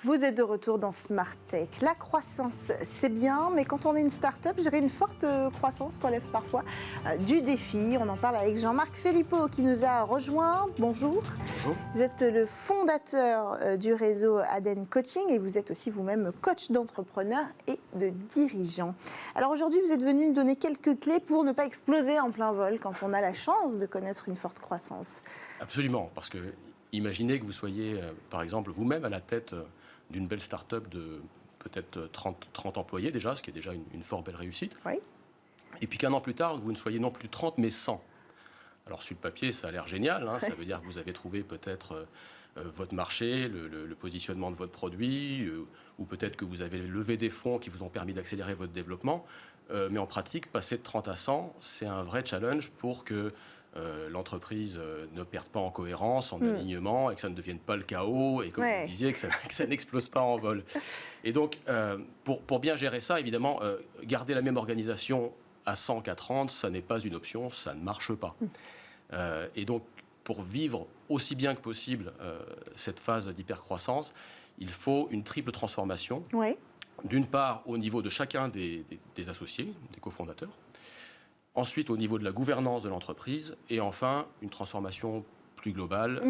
Vous êtes de retour dans Smart Tech. La croissance, c'est bien, mais quand on est une start-up, je dirais une forte croissance relève parfois du défi. On en parle avec Jean-Marc Philippot qui nous a rejoint. Bonjour. Bonjour. Vous êtes le fondateur du réseau Aden Coaching et vous êtes aussi vous-même coach d'entrepreneurs et de dirigeants. Alors aujourd'hui, vous êtes venu nous donner quelques clés pour ne pas exploser en plein vol quand on a la chance de connaître une forte croissance. Absolument, parce que imaginez que vous soyez, par exemple, vous-même à la tête d'une belle start-up de peut-être 30 employés déjà, ce qui est déjà une fort belle réussite. Oui. Et puis qu'un an plus tard, vous ne soyez non plus 30, mais 100. Alors sur le papier, ça a l'air génial, hein, ça veut dire que vous avez trouvé peut-être votre marché, le positionnement de votre produit, ou peut-être que vous avez levé des fonds qui vous ont permis d'accélérer votre développement. Mais en pratique, passer de 30 à 100, c'est un vrai challenge pour que l'entreprise ne perde pas en cohérence, en alignement, et que ça ne devienne pas le chaos, et comme vous disiez, que ça n'explose pas en vol. Et donc, pour bien gérer ça, évidemment, garder la même organisation à 100 qu'à 30, ça n'est pas une option, ça ne marche pas. Et donc, pour vivre aussi bien que possible cette phase d'hypercroissance, il faut une triple transformation. Oui. D'une part, au niveau de chacun des associés, des cofondateurs. Ensuite, au niveau de la gouvernance de l'entreprise. Et enfin, une transformation plus globale,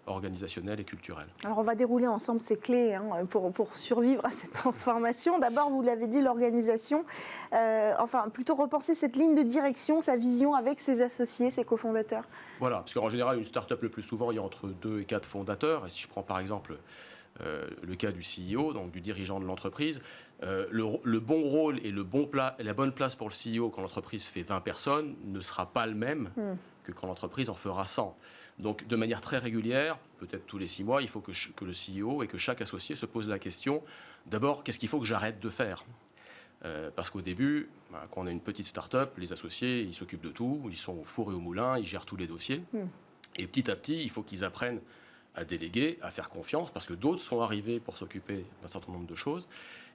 organisationnelle et culturelle. Alors, on va dérouler ensemble ces clés pour survivre à cette transformation. D'abord, vous l'avez dit, l'organisation. Enfin, plutôt repenser cette ligne de direction, sa vision avec ses associés, ses cofondateurs. Voilà, parce qu'en général, une start-up, le plus souvent, il y a entre 2 et 4 fondateurs. Et si je prends par exemple le cas du CEO, donc du dirigeant de l'entreprise, le bon rôle et la bonne place pour le CEO quand l'entreprise fait 20 personnes ne sera pas le même que quand l'entreprise en fera 100. Donc de manière très régulière, peut-être tous les 6 mois, il faut que le CEO et que chaque associé se pose la question, d'abord, qu'est-ce qu'il faut que j'arrête de faire ? Parce qu'au début, quand on a une petite start-up, les associés, ils s'occupent de tout, ils sont au four et au moulin, ils gèrent tous les dossiers. Et petit à petit, il faut qu'ils apprennent à déléguer, à faire confiance, parce que d'autres sont arrivés pour s'occuper d'un certain nombre de choses,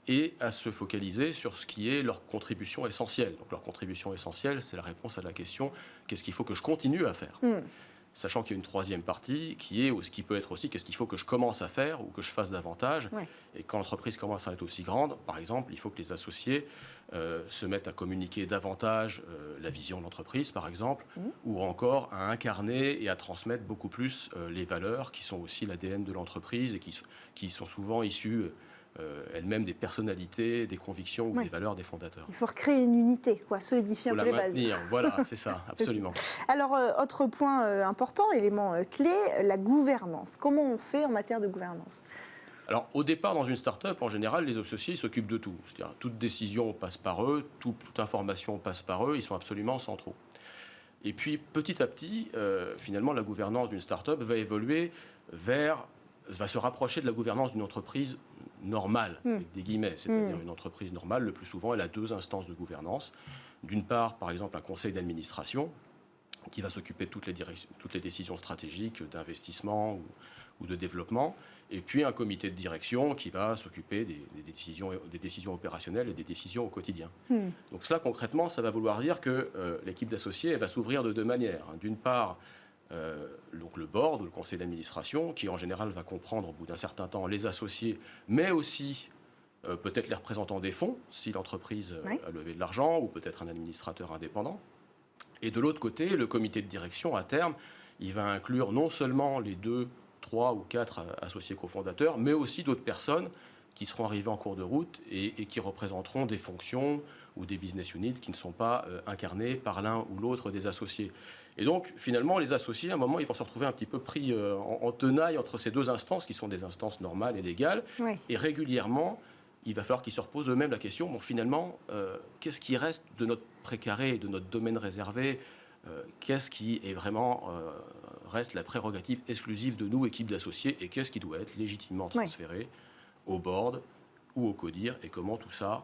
et à se focaliser sur ce qui est leur contribution essentielle. Donc leur contribution essentielle, c'est la réponse à la question « qu'est-ce qu'il faut que je continue à faire ?» Sachant qu'il y a une troisième partie qui peut être aussi « qu'est-ce qu'il faut que je commence à faire ou que je fasse davantage ?» Et quand l'entreprise commence à être aussi grande, par exemple, il faut que les associés se mettent à communiquer davantage la vision de l'entreprise, par exemple, ou encore à incarner et à transmettre beaucoup plus les valeurs qui sont aussi l'ADN de l'entreprise et qui sont souvent issues elles-mêmes des personnalités, des convictions ou des valeurs des fondateurs. Il faut recréer une unité, solidifier un peu les bases. Il faut la maintenir, voilà, c'est ça, absolument. Alors, autre point important, élément clé, la gouvernance. Comment on fait en matière de gouvernance ? Alors, au départ, dans une start-up, en général, les associés s'occupent de tout. C'est-à-dire, toute décision passe par eux, toute information passe par eux, ils sont absolument centraux. Et puis, petit à petit, finalement, la gouvernance d'une start-up va évoluer va se rapprocher de la gouvernance d'une entreprise normale, avec des guillemets, c'est-à-dire une entreprise normale, le plus souvent, elle a 2 instances de gouvernance. D'une part, par exemple, un conseil d'administration qui va s'occuper de toutes les décisions stratégiques d'investissement ou de développement, et puis un comité de direction qui va s'occuper des décisions opérationnelles et des décisions au quotidien. Donc cela, concrètement, ça va vouloir dire que l'équipe d'associés elle va s'ouvrir de 2 manières. D'une part, donc le board ou le conseil d'administration, qui en général va comprendre au bout d'un certain temps les associés, mais aussi peut-être les représentants des fonds, si l'entreprise a levé de l'argent, ou peut-être un administrateur indépendant. Et de l'autre côté, le comité de direction, à terme, il va inclure non seulement les 2, 3 ou 4 associés cofondateurs, mais aussi d'autres personnes qui seront arrivées en cours de route et qui représenteront des fonctions ou des business units qui ne sont pas incarnées par l'un ou l'autre des associés. Et donc, finalement, les associés, à un moment, ils vont se retrouver un petit peu pris en tenaille entre ces 2 instances, qui sont des instances normales et légales. Et régulièrement, il va falloir qu'ils se reposent eux-mêmes la question, finalement, qu'est-ce qui reste de notre précaré, de notre domaine réservé ? Qu'est-ce qui est vraiment reste la prérogative exclusive de nous, équipe d'associés, et qu'est-ce qui doit être légitimement transféré au board ou au CODIR, et comment tout ça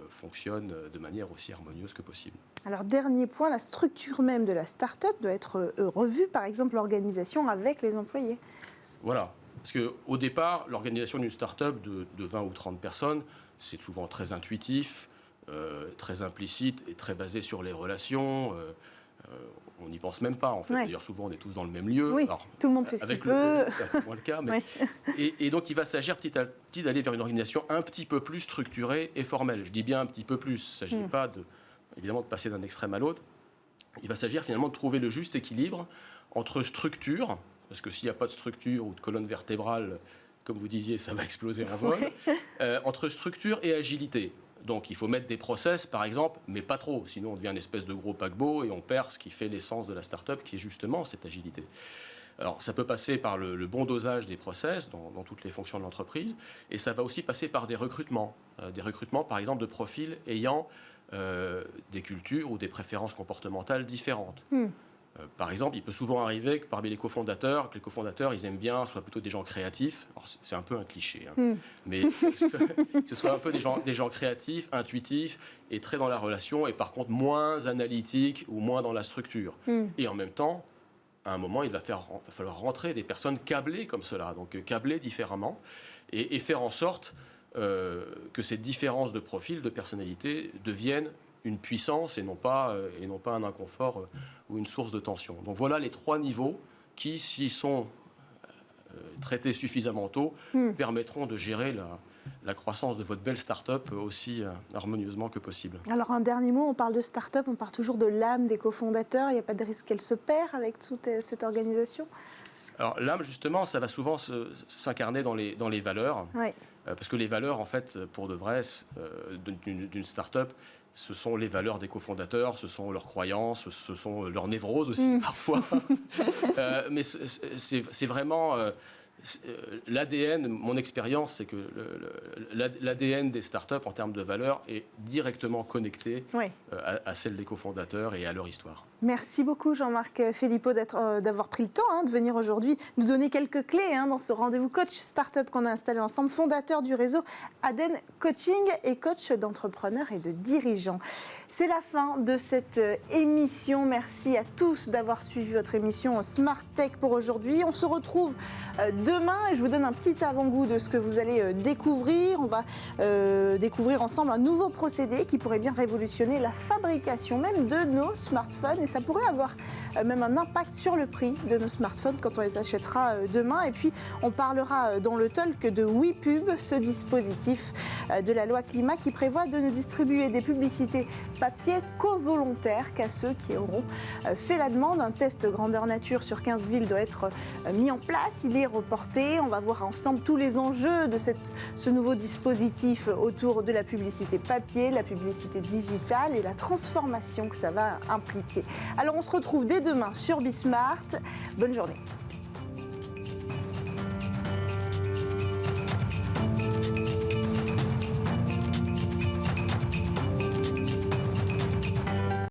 fonctionne de manière aussi harmonieuse que possible. Alors, dernier point, la structure même de la start-up doit être revue, par exemple l'organisation avec les employés. Voilà, parce qu'au départ, l'organisation d'une start-up de 20 ou 30 personnes, c'est souvent très intuitif, très implicite et très basé sur les relations. on n'y pense même pas, en fait. Ouais. D'ailleurs, souvent, on est tous dans le même lieu. Oui, Alors, tout le monde fait ce qu'il avec peut. le Covid, c'est moins le cas. Mais... Oui. Et donc, il va s'agir petit à petit d'aller vers une organisation un petit peu plus structurée et formelle. Je dis bien un petit peu plus. Il ne s'agit pas, évidemment, de passer d'un extrême à l'autre. Il va s'agir finalement de trouver le juste équilibre entre structure, parce que s'il n'y a pas de structure ou de colonne vertébrale, comme vous disiez, ça va exploser en vol, entre structure et agilité. Donc il faut mettre des process, par exemple, mais pas trop, sinon on devient une espèce de gros paquebot et on perd ce qui fait l'essence de la start-up, qui est justement cette agilité. Alors ça peut passer par le bon dosage des process dans toutes les fonctions de l'entreprise, et ça va aussi passer par des recrutements par exemple de profils ayant des cultures ou des préférences comportementales différentes. Par exemple, il peut souvent arriver que parmi les cofondateurs, ils aiment bien soit plutôt des gens créatifs. Alors, c'est un peu un cliché, mais que ce soit un peu des gens créatifs, intuitifs et très dans la relation, et par contre moins analytiques ou moins dans la structure. Et en même temps, à un moment, il va falloir rentrer des personnes câblées comme cela, donc câblées différemment, et faire en sorte que ces différences de profil, de personnalité, deviennent une puissance et non pas un inconfort ou une source de tension. Donc voilà les 3 niveaux qui, s'ils sont traités suffisamment tôt, permettront de gérer la croissance de votre belle start-up aussi harmonieusement que possible. Alors un dernier mot, on parle de start-up, on parle toujours de l'âme des cofondateurs. Il n'y a pas de risque qu'elle se perd avec toute cette organisation? Alors l'âme, justement, ça va souvent s'incarner dans les valeurs. Oui. Parce que les valeurs, en fait, pour de vrai, d'une start-up, ce sont les valeurs des cofondateurs, ce sont leurs croyances, ce sont leurs névroses aussi, parfois. Mais c'est vraiment l'ADN, mon expérience, c'est que l'ADN des startups en termes de valeurs est directement connecté à celle des cofondateurs et à leur histoire. Merci beaucoup Jean-Marc Philippot d'avoir pris le temps de venir aujourd'hui nous donner quelques clés dans ce rendez-vous coach startup qu'on a installé ensemble, fondateur du réseau Aden Coaching et coach d'entrepreneurs et de dirigeants. C'est la fin de cette émission. Merci à tous d'avoir suivi votre émission Smart Tech pour aujourd'hui. On se retrouve demain et je vous donne un petit avant-goût de ce que vous allez découvrir. On va découvrir ensemble un nouveau procédé qui pourrait bien révolutionner la fabrication même de nos smartphones. Et ça pourrait avoir même un impact sur le prix de nos smartphones quand on les achètera demain. Et puis, on parlera dans le talk de WePub, ce dispositif de la loi climat qui prévoit de ne distribuer des publicités papier qu'aux volontaires, qu'à ceux qui auront fait la demande. Un test grandeur nature sur 15 villes doit être mis en place. Il est reporté. On va voir ensemble tous les enjeux de ce nouveau dispositif autour de la publicité papier, la publicité digitale et la transformation que ça va impliquer. Alors on se retrouve dès demain sur Bismart. Bonne journée.